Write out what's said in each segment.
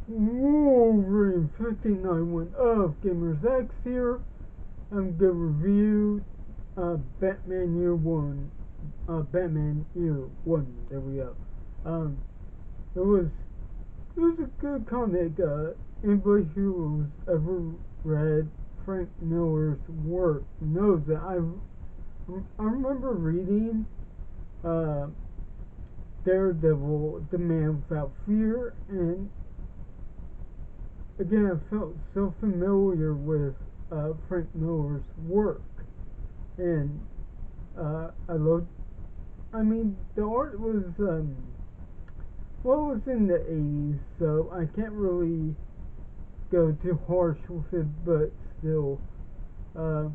Wolverine 59 of Gamers X here. I'm gonna review Batman Year One. Batman Year One. There we go. Um, it was a good comic. Anybody who's ever read Frank Miller's work knows that I remember reading uh, Daredevil, The Man Without Fear, and again, I felt so familiar with Frank Miller's work, and I loved. I mean, the art was well, it was in the '80s, so I can't really go too harsh with it, but still, uh,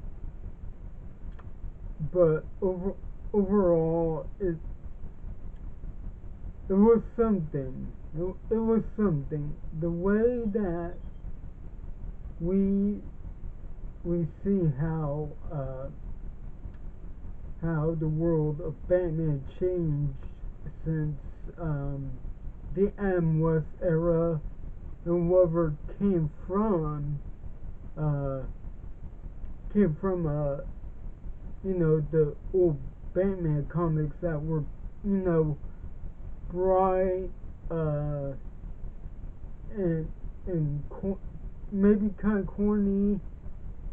but overall, it was something. It was something. The way that we we see how the world of Batman changed since the Adam West era, and whoever uh, came from the old Batman comics that were bright and maybe kind of corny,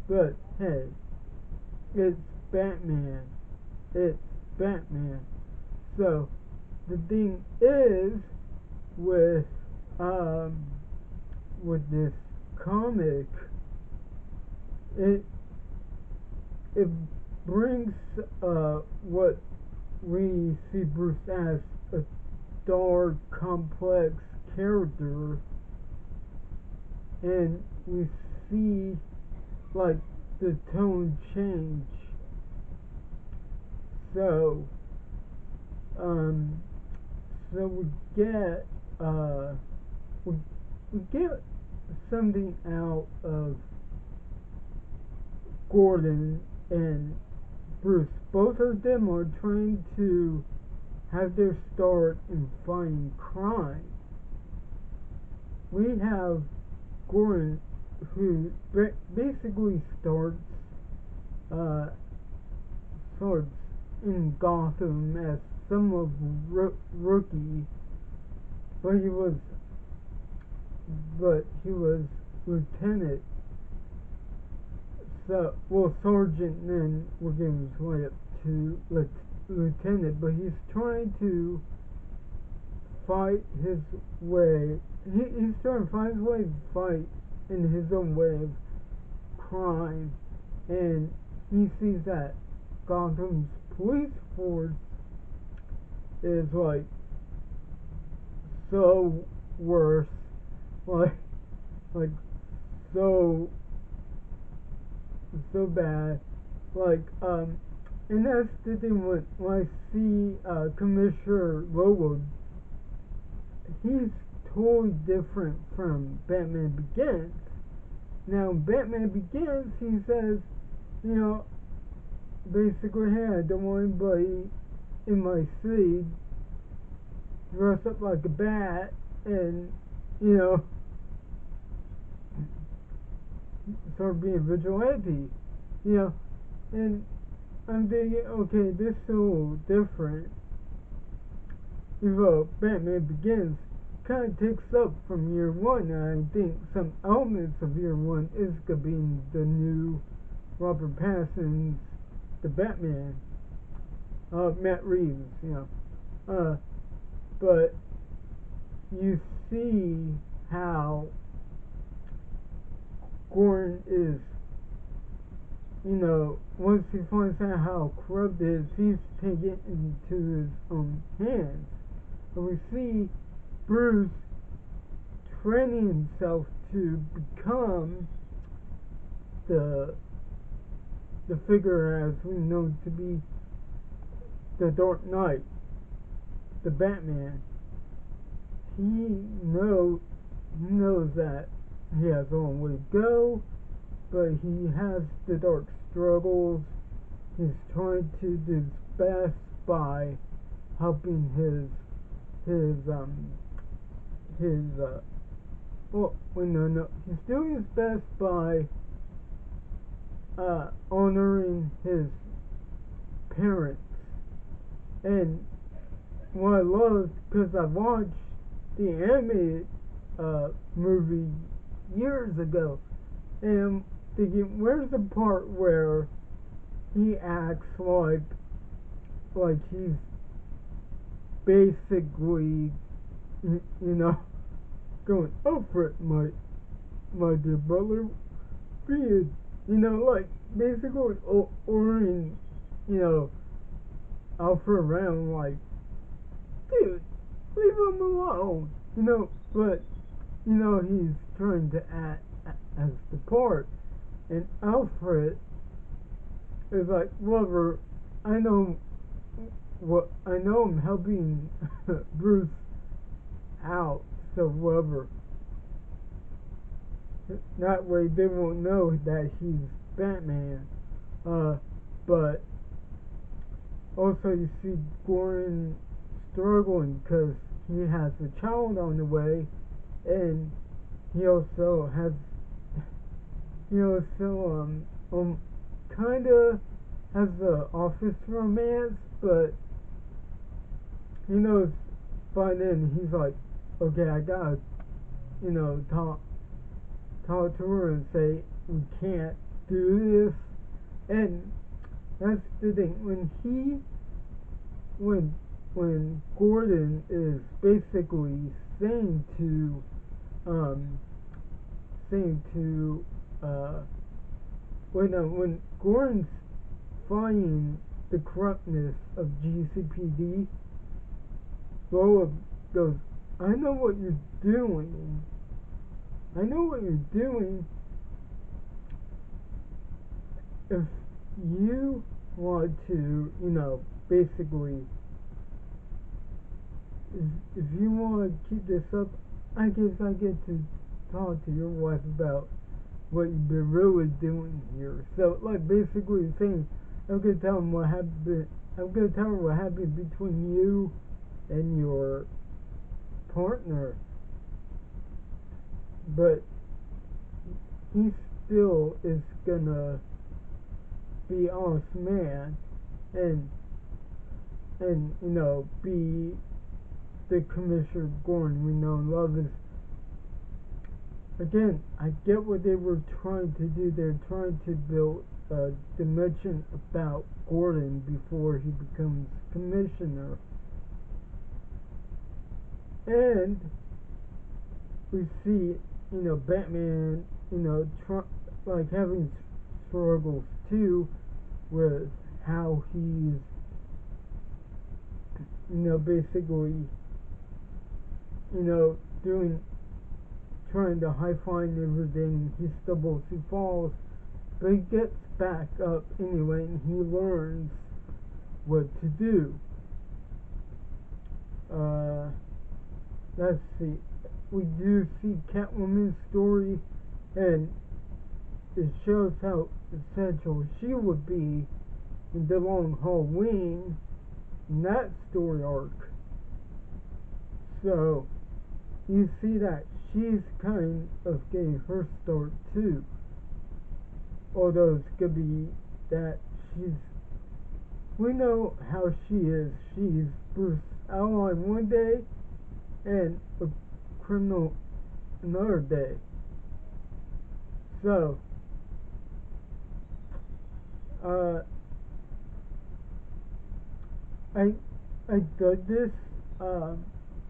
but hey, it's Batman. It's Batman. So the thing is with um with this comic, it it brings what we see Bruce as a dark, complex character, and we see like the tone change. So, um, so uh, we, we get something out of Gordon and Bruce. Both of them are trying to have their start in fighting crime. We have Gordon, who basically uh, starts in Gotham as somewhat rookie, but he was lieutenant. So, well, sergeant, and then we're getting his way up to lieutenant. But he's trying to fight his way. He's trying to find his way to fight in his own way of crime, and he sees that Gotham's police force is like so worse, like like so bad, and that's the thing when I see Commissioner Lobo. He's totally different from Batman Begins. Now, Batman Begins, he says, you know, basically, hey, I don't want anybody in my city dressed up like a bat and, you know, start being vigilante, and I'm thinking, okay, this is so different. Even Batman Begins kind of takes up from Year One, and I think some elements of Year One is gonna be the new Robert Pattinson's the Batman, Matt Reeves, but you see how Gordon is, once he finds out how corrupt it is, he's taking it into his own hands. And we see Bruce training himself to become the figure as we know to be the Dark Knight, the Batman. He knows that he has a long way to go, but he has the dark struggles. He's trying to do his best by helping his well, no. He's doing his best by honoring his parents. And what I love, because I watched the animated movie years ago, and I'm thinking, where's the part where he acts like he's basically, going, oh, for it, my dear brother, be it, like basically ordering, you know, Alfred around, like, dude, leave him alone, but, he's trying to act as the part, and Alfred is like, whatever, I know I know I'm helping Bruce out, so whatever. That way they won't know that he's Batman. But also you see Gordon struggling because he has a child on the way, and he also has, kind of has the office romance, but he knows by then he's like, okay, I gotta, talk to her and say we can't do this, and that's the thing. When Gordon is basically saying to saying to when Gordon's finding the corruptness of GCPD, Lola goes, I know what you're doing. I know what you're doing. If you want to, basically, if you want to keep this up, I guess I get to talk to your wife about what you've been really doing here. So, like, basically saying, I'm gonna tell him what happened. I'm gonna tell her what happened between you and your partner. But he still is gonna be honest man, and be the Commissioner Gordon we know and love. Is, again, I get what they were trying to do. They're trying to build a dimension about Gordon before he becomes commissioner. And we see, Batman, like having struggles too with how he's, basically, doing, trying to high find everything. He stumbles, he falls, but he gets back up anyway, and he learns what to do. Let's see. We do see Catwoman's story, and it shows how essential she would be in the long haul wing in that story arc. So you see that she's kind of getting her start too. Although it's gonna be that we know how she is. She's Bruce ally one day and a criminal another day. So, I dug this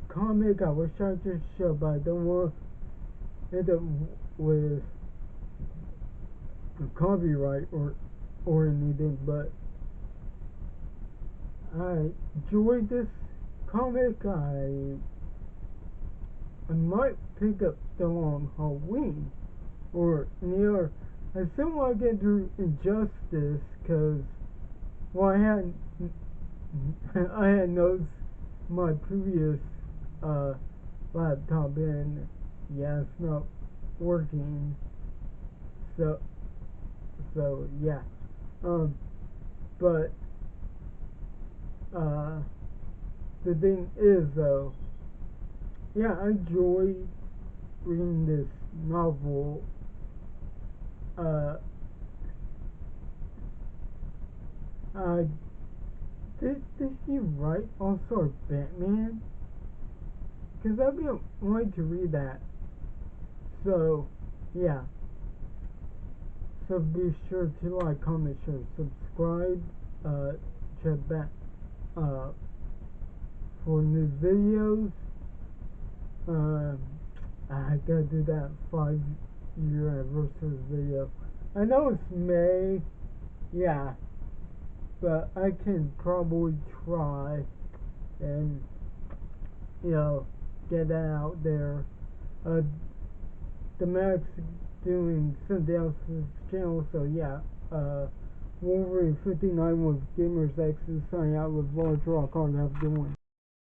comic. I wish I could show, but I don't want to end up with a copyright or anything. But I enjoyed this comic. I might pick up the long haul wing or any other. I still want to get through Injustice because, well, I had noticed my previous laptop, and yeah, it's not working. So yeah. But the thing is, though, yeah, I enjoyed reading this novel. Uh, uh, did he write also a Batman? Because I've been wanting to read that. So, yeah. So be sure to like, comment, share, subscribe. Check back uh, for new videos. I gotta do that 5-year anniversary video. I know it's May, yeah, but I can probably try and get that out there. Uh, the Mack's doing something else's channel, so yeah. Wolverine 59 with Gamers X is signing out with Large Rock. Have a good one.